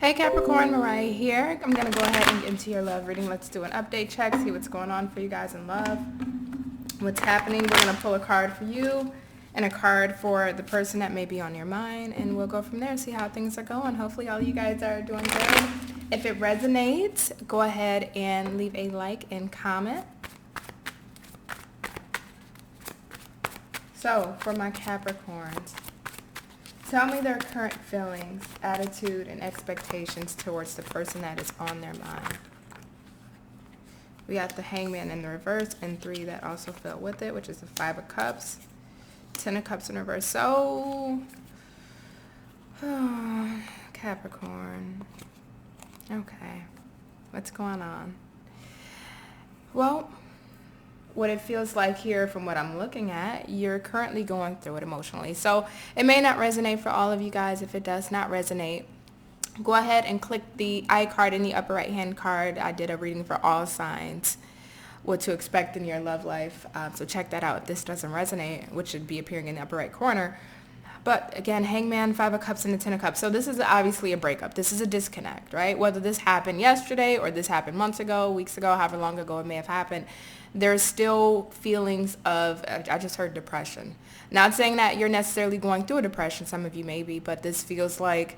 Hey Capricorn, Mariah here. I'm going to go ahead and get into your love reading. Let's do an update check, see what's going on for you guys in love. What's happening. We're going to pull a card for you and a card for the person that may be on your mind, and we'll go from there, see how things are going. Hopefully all you guys are doing good. If it resonates, go ahead and leave a like and comment. So for my Capricorns, tell me their current feelings, attitude, and expectations towards the person that is on their mind. We got the Hangman in the reverse and 3 that also fell with it, which is the 5 of Cups, 10 of Cups in reverse. So, Capricorn. Okay. What's going on? Well, what it feels like here from what I'm looking at, you're currently going through it emotionally. So it may not resonate for all of you guys. If it does not resonate, go ahead and click the I card in the upper right hand card. I did a reading for all signs, what to expect in your love life. So check that out if this doesn't resonate, which should be appearing in the upper right corner. But again, Hangman, 5 of Cups, and the 10 of Cups. So this is obviously a breakup. This is a disconnect, right? Whether this happened yesterday or this happened months ago, weeks ago, however long ago it may have happened, there's still feelings of, I just heard depression. Not saying that you're necessarily going through a depression. Some of you may be, but this feels like,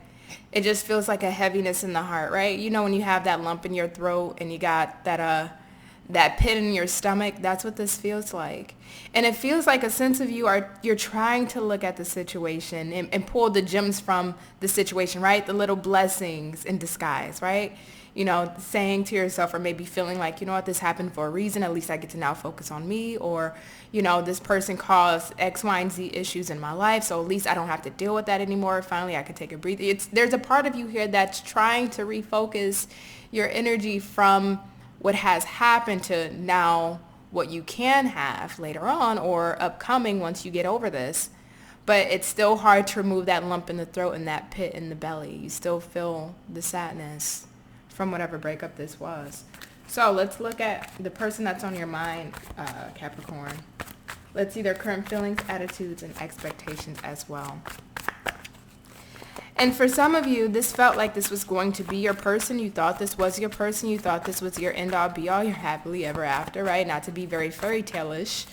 it just feels like a heaviness in the heart, right? You know when you have that lump in your throat and you got that pit in your stomach, that's what this feels like. And it feels like a sense of you're trying to look at the situation and pull the gems from the situation, right? The little blessings in disguise, right? You know, saying to yourself, or maybe feeling like, you know what, this happened for a reason. At least I get to now focus on me. Or, you know, this person caused X, Y, and Z issues in my life, so at least I don't have to deal with that anymore. Finally, I can take a breather. There's a part of you here that's trying to refocus your energy from what has happened to now what you can have later on or upcoming once you get over this. But it's still hard to remove that lump in the throat and that pit in the belly. You still feel the sadness from whatever breakup this was. So let's look at the person that's on your mind, Capricorn. Let's see their current feelings, attitudes, and expectations as well. And for some of you, this felt like this was going to be your person. You thought this was your person. You thought this was your end-all, be-all, your happily ever after, right? Not to be very fairy tale-ish,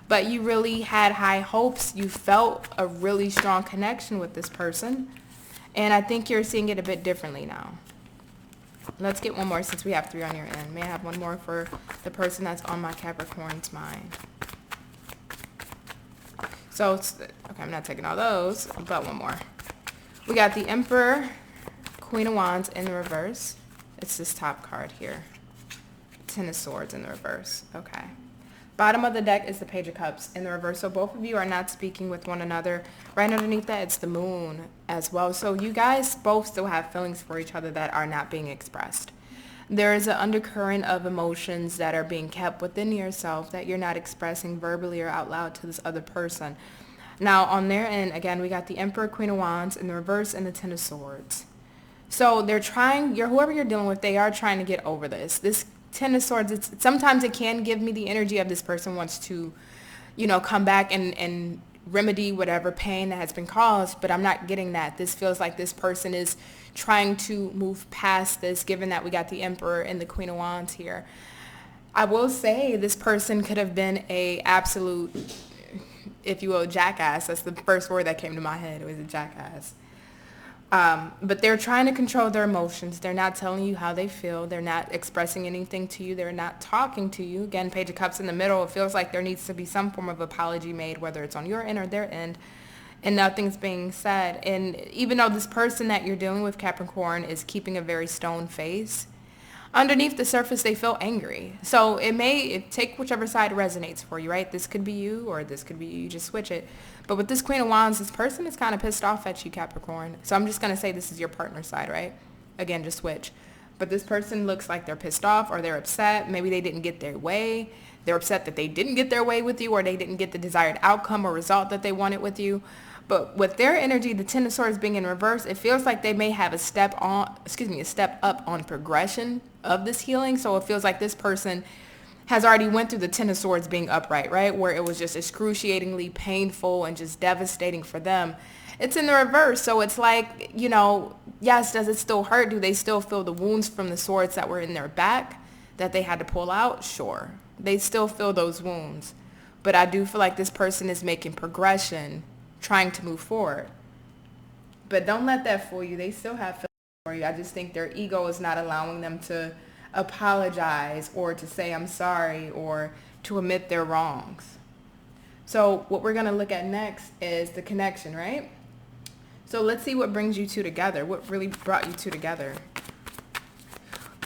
but you really had high hopes. You felt a really strong connection with this person. And I think you're seeing it a bit differently now. Let's get one more since we have 3 on your end. May I have one more for the person that's on my Capricorn's mind? So, okay, I'm not taking all those, but one more. We got the Emperor, Queen of Wands in the reverse. It's this top card here. 10 of Swords in the reverse. Okay. Bottom of the deck is the Page of Cups in the reverse. So both of you are not speaking with one another. Right underneath that, it's the Moon as well. So you guys both still have feelings for each other that are not being expressed. There is an undercurrent of emotions that are being kept within yourself that you're not expressing verbally or out loud to this other person. Now, on their end, again, we got the Emperor, Queen of Wands in the reverse, and the 10 of Swords. So they're trying, whoever you're dealing with, they are trying to get over this. This 10 of Swords, sometimes it can give me the energy of this person wants to, you know, come back and remedy whatever pain that has been caused, but I'm not getting that. This feels like this person is trying to move past this, given that we got the Emperor and the Queen of Wands here. I will say this person could have been a absolute, if you will, jackass. That's the first word that came to my head. It was a jackass. But they're trying to control their emotions. They're not telling you how they feel. They're not expressing anything to you. They're not talking to you. Again, Page of Cups in the middle. It feels like there needs to be some form of apology made, whether it's on your end or their end, and nothing's being said. And even though this person that you're dealing with, Capricorn, is keeping a very stone face, underneath the surface, they feel angry. So take whichever side resonates for you, right? This could be you or this could be you. You just switch it. But with this Queen of Wands, this person is kind of pissed off at you, Capricorn. So I'm just going to say this is your partner side, right? Again, just switch. But this person looks like they're pissed off or they're upset. Maybe they didn't get their way. They're upset that they didn't get their way with you or they didn't get the desired outcome or result that they wanted with you. But with their energy, the 10 of Swords being in reverse, it feels like they may have a step up on progression of this healing. So it feels like this person has already went through the 10 of Swords being upright, right? Where it was just excruciatingly painful and just devastating for them. It's in the reverse. So it's like, yes, does it still hurt? Do they still feel the wounds from the swords that were in their back that they had to pull out? Sure. They still feel those wounds. But I do feel like this person is making progression, trying to move forward. But don't let that fool you. They still have feelings for you. I just think their ego is not allowing them to apologize or to say I'm sorry or to admit their wrongs. So what we're going to look at next is the connection, right? So let's see what brings you two together. What really brought you two together?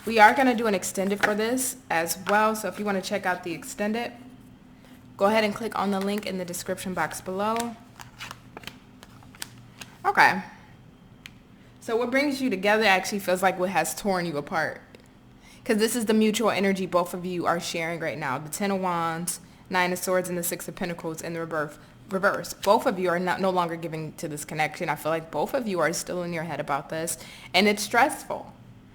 We are going to do an extended for this as well. So if you want to check out the extended, go ahead and click on the link in the description box below. Okay. So what brings you together actually feels like what has torn you apart. Because this is the mutual energy both of you are sharing right now. The Ten of Wands, Nine of Swords, and the Six of Pentacles in the reverse. Both of you are no longer giving to this connection. I feel like both of you are still in your head about this. And it's stressful.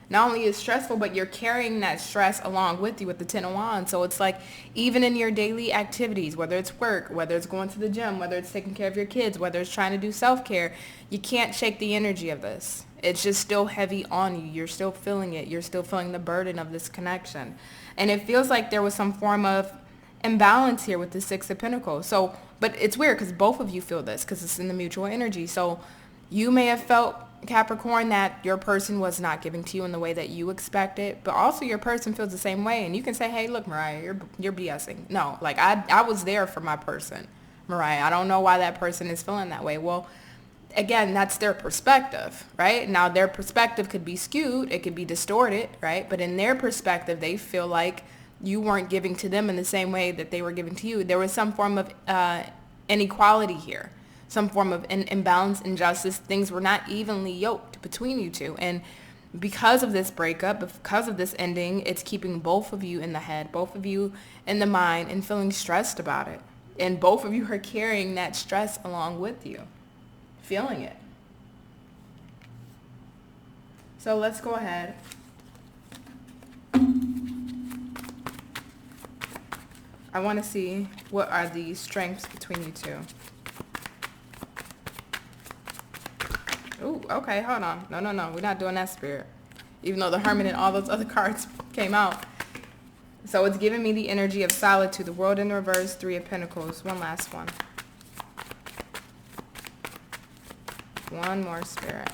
Not only is it stressful, but you're carrying that stress along with you with the Ten of Wands. So it's like even in your daily activities, whether it's work, whether it's going to the gym, whether it's taking care of your kids, whether it's trying to do self-care, you can't shake the energy of this. It's just still heavy on you. You're still feeling it. You're still feeling the burden of this connection. And it feels like there was some form of imbalance here with the Six of Pentacles. So, but it's weird because both of you feel this because it's in the mutual energy. So you may have felt, Capricorn, that your person was not giving to you in the way that you expected, but also your person feels the same way. And you can say, hey, look, Mariah, you're BSing. No, like I was there for my person, Mariah. I don't know why that person is feeling that way. Well, again, that's their perspective, right? Now, their perspective could be skewed. It could be distorted, right? But in their perspective, they feel like you weren't giving to them in the same way that they were giving to you. There was some form of inequality here, some form of imbalance, injustice. Things were not evenly yoked between you two. And because of this breakup, because of this ending, it's keeping both of you in the head, both of you in the mind, and feeling stressed about it. And both of you are carrying that stress along with you, feeling it. So let's go ahead. I want to see what are the strengths between you two. Ooh, okay, hold on. No. We're not doing that, Spirit. Even though the Hermit and all those other cards came out. So it's giving me the energy of solitude, the World in the reverse, Three of Pentacles. One last one. One more, Spirit,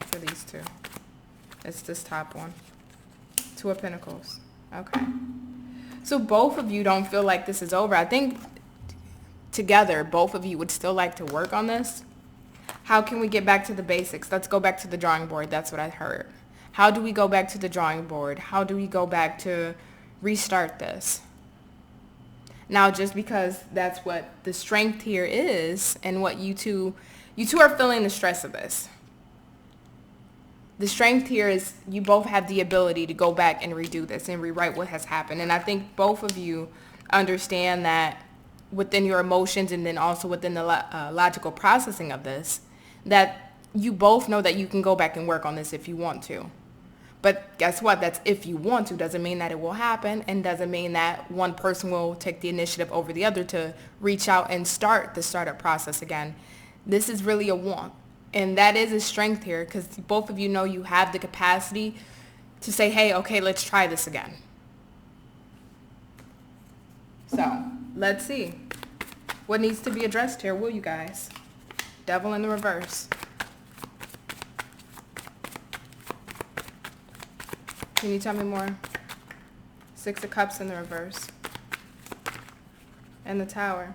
for these two. It's this top one. Two of Pentacles. Okay. So both of you don't feel like this is over. I think together, both of you would still like to work on this. How can we get back to the basics? Let's go back to the drawing board. That's what I heard. How do we go back to the drawing board? How do we go back to restart this? Now, just because that's what the strength here is and what you two are feeling the stress of this. The strength here is you both have the ability to go back and redo this and rewrite what has happened. And I think both of you understand that within your emotions and then also within the logical processing of this, that you both know that you can go back and work on this if you want to. But guess what? That's if you want to. Doesn't mean that it will happen, and doesn't mean that one person will take the initiative over the other to reach out and start the startup process again. This is really a want. And that is a strength here because both of you know you have the capacity to say, hey, okay, let's try this again. So let's see what needs to be addressed here, will you guys? Devil in the reverse. Can you tell me more? Six of Cups in the reverse. And the Tower.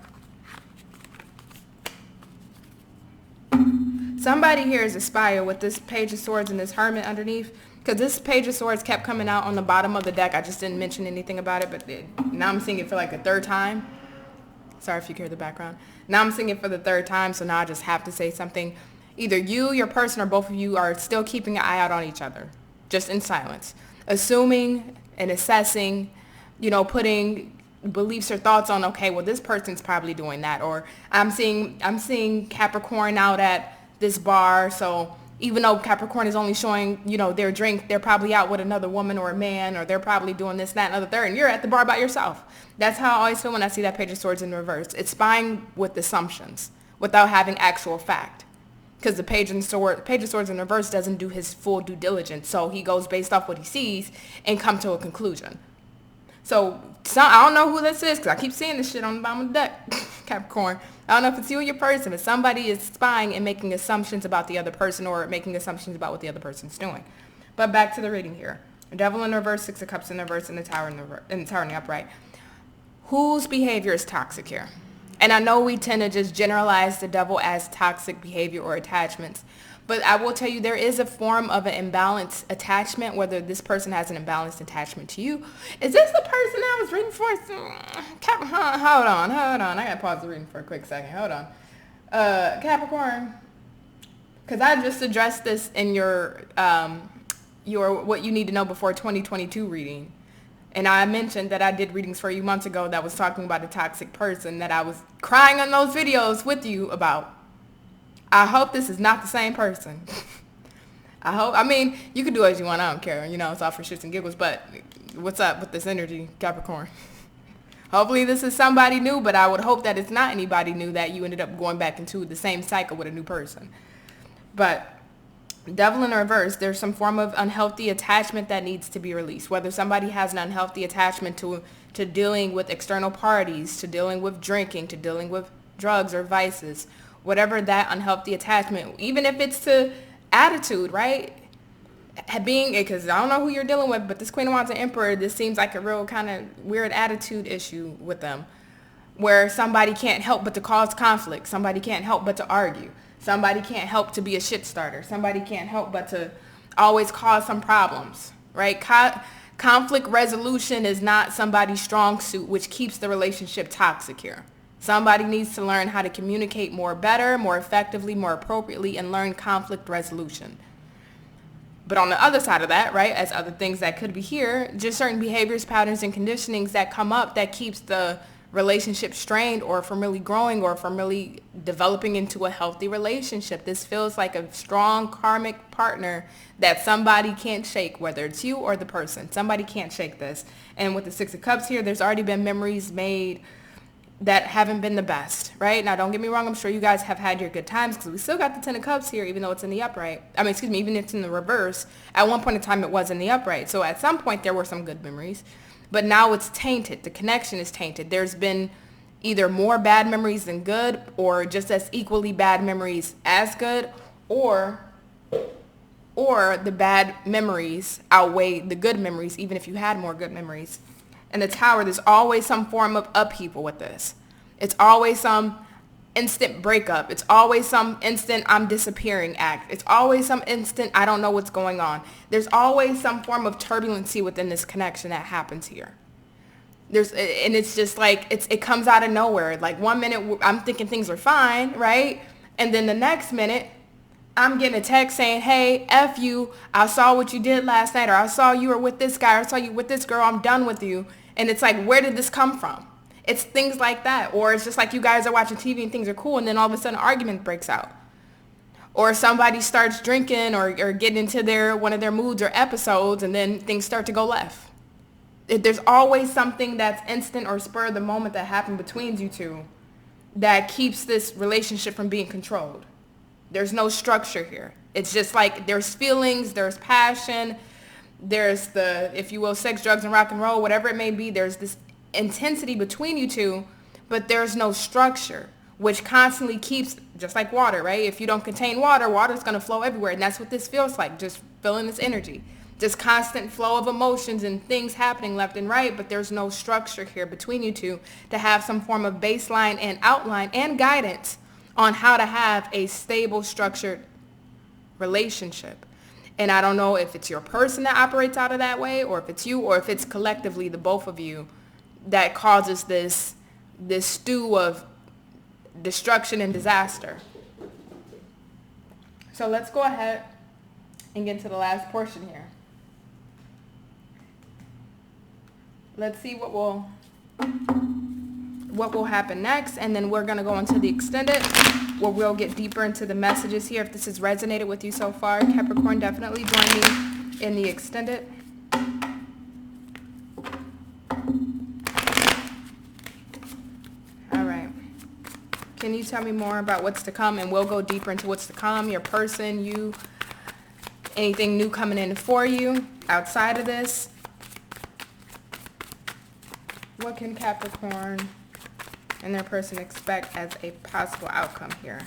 Somebody here is aspire with this Page of Swords and this Hermit underneath. Because this Page of Swords kept coming out on the bottom of the deck. I just didn't mention anything about it, but now I'm seeing it for like the third time. Sorry if you can hear the background. Now I'm seeing it for the third time, so now I just have to say something. Either you, your person, or both of you are still keeping an eye out on each other, just in silence. Assuming and assessing, putting beliefs or thoughts on, okay, well, this person's probably doing that. Or I'm seeing Capricorn out at this bar, so even though Capricorn is only showing, their drink, they're probably out with another woman or a man, or they're probably doing this, that, and other third, and you're at the bar by yourself. That's how I always feel when I see that Page of Swords in reverse. It's spying with assumptions, without having actual fact. Because the Page of Swords in reverse doesn't do his full due diligence. So he goes based off what he sees and come to a conclusion. So I don't know who this is, because I keep seeing this shit on the bottom of the deck, Capricorn. I don't know if it's you or your person, but somebody is spying and making assumptions about the other person, or making assumptions about what the other person's doing. But back to the reading here. Devil in reverse, Six of Cups in reverse, and the Tower in the upright. Whose behavior is toxic here? And I know we tend to just generalize the devil as toxic behavior or attachments. But I will tell you, there is a form of an imbalanced attachment, whether this person has an imbalanced attachment to you. Is this the person I was reading for? Hold on. I got to pause the reading for a quick second. Hold on. Capricorn, because I just addressed this in your what you need to know before 2022 reading. And I mentioned that I did readings for you months ago that was talking about a toxic person that I was crying on those videos with you about. I hope this is not the same person. I mean, you can do as you want. I don't care. It's all for shits and giggles. But what's up with this energy, Capricorn? Hopefully this is somebody new, but I would hope that it's not anybody new, that you ended up going back into the same cycle with a new person. But Devil in reverse, there's some form of unhealthy attachment that needs to be released. Whether somebody has an unhealthy attachment to dealing with external parties, to dealing with drinking, to dealing with drugs or vices, whatever that unhealthy attachment, even if it's to attitude, right? Because I don't know who you're dealing with, but this Queen of Wands and Emperor, this seems like a real kind of weird attitude issue with them, where somebody can't help but to cause conflict. Somebody can't help but to argue. Somebody can't help to be a shit starter. Somebody can't help but to always cause some problems, right? Conflict resolution is not somebody's strong suit, which keeps the relationship toxic here. Somebody needs to learn how to communicate better, more effectively, more appropriately, and learn conflict resolution. But on the other side of that, right, as other things that could be here, just certain behaviors, patterns, and conditionings that come up that keeps the relationship strained, or from really growing, or from really developing into a healthy relationship. This feels like a strong karmic partner that somebody can't shake, whether it's you or the person. Somebody can't shake this. And with the Six of Cups here, there's already been memories made that haven't been the best, right? Now, don't get me wrong. I'm sure you guys have had your good times, because we still got the Ten of Cups here, even though it's in the upright. Even if it's in the reverse. At one point in time, it was in the upright. So at some point, there were some good memories. But now it's tainted. The connection is tainted. There's been either more bad memories than good, or just as equally bad memories as good, or the bad memories outweigh the good memories, even if you had more good memories. And the Tower, there's always some form of upheaval with this. It's always some instant breakup. It's always some instant I'm disappearing act. It's always some instant I don't know what's going on. There's always some form of turbulency within this connection that happens here. And it's just like, it comes out of nowhere. Like 1 minute I'm thinking things are fine, right? And then the next minute I'm getting a text saying, hey, F you, I saw what you did last night, or I saw you were with this guy, or I saw you with this girl, I'm done with you. And it's like, where did this come from? It's things like that. Or it's just like you guys are watching TV and things are cool, and then all of a sudden an argument breaks out. Or somebody starts drinking or getting into one of their moods or episodes, and then things start to go left. There's always something that's instant or spur of the moment that happened between you two that keeps this relationship from being controlled. There's no structure here. It's just like there's feelings, there's passion, there's the, if you will, sex, drugs, and rock and roll, whatever it may be. There's this intensity between you two, but there's no structure, which constantly keeps, just like water, right? If you don't contain water, water's going to flow everywhere. And that's what this feels like, just feeling this energy. Just constant flow of emotions and things happening left and right, but there's no structure here between you two to have some form of baseline and outline and guidance on how to have a stable, structured relationship. And I don't know if it's your person that operates out of that way, or if it's you, or if it's collectively the both of you that causes this stew of destruction and disaster. So let's go ahead and get to the last portion here. Let's see what will happen next, and then we're going to go into the extended, where we'll get deeper into the messages here. If this has resonated with you so far, Capricorn, definitely join me in the extended. can you tell me more about what's to come? And we'll go deeper into what's to come, your person, you, anything new coming in for you outside of this. What can Capricorn and their person expect as a possible outcome here?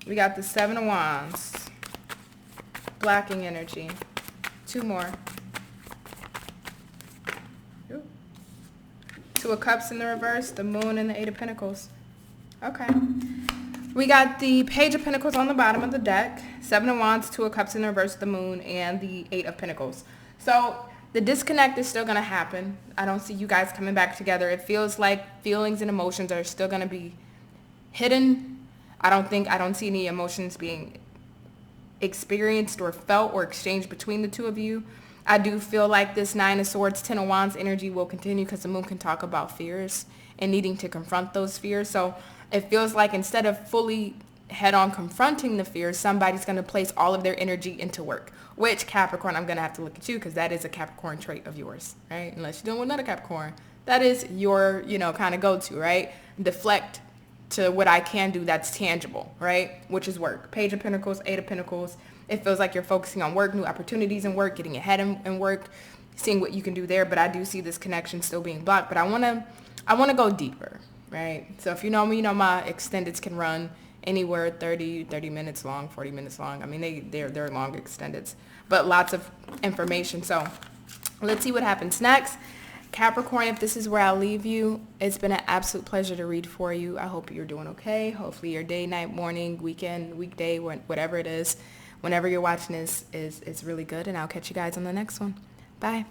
We got the 7 of Wands, blocking energy. 2 more. Ooh. 2 of Cups in the reverse, the Moon and the 8 of Pentacles. Okay. We got the Page of Pentacles on the bottom of the deck, 7 of Wands, 2 of Cups in the reverse, the Moon, and the 8 of Pentacles. So the disconnect is still going to happen. I don't see you guys coming back together. It feels like feelings and emotions are still going to be hidden. I don't see any emotions being experienced or felt or exchanged between the two of you. I do feel like this 9 of Swords, 10 of Wands energy will continue because the Moon can talk about fears and needing to confront those fears. So it feels like instead of fully head-on confronting the fears, somebody's going to place all of their energy into work, which Capricorn, I'm going to have to look at you because that is a Capricorn trait of yours, right? Unless you're dealing with another Capricorn. That is your, kind of go-to, right? Deflect to what I can do that's tangible, right? Which is work. Page of Pentacles, 8 of Pentacles. It feels like you're focusing on work, new opportunities in work, getting ahead in work, seeing what you can do there. But I do see this connection still being blocked. But I want to go deeper, right? So if you know me, you know my extendeds can run anywhere 30 minutes long, 40 minutes long. I mean, they're long extendeds, but lots of information. So let's see what happens next. Capricorn, if this is where I'll leave you, it's been an absolute pleasure to read for you. I hope you're doing okay. Hopefully your day, night, morning, weekend, weekday, whatever it is, whenever you're watching this is really good. And I'll catch you guys on the next one. Bye.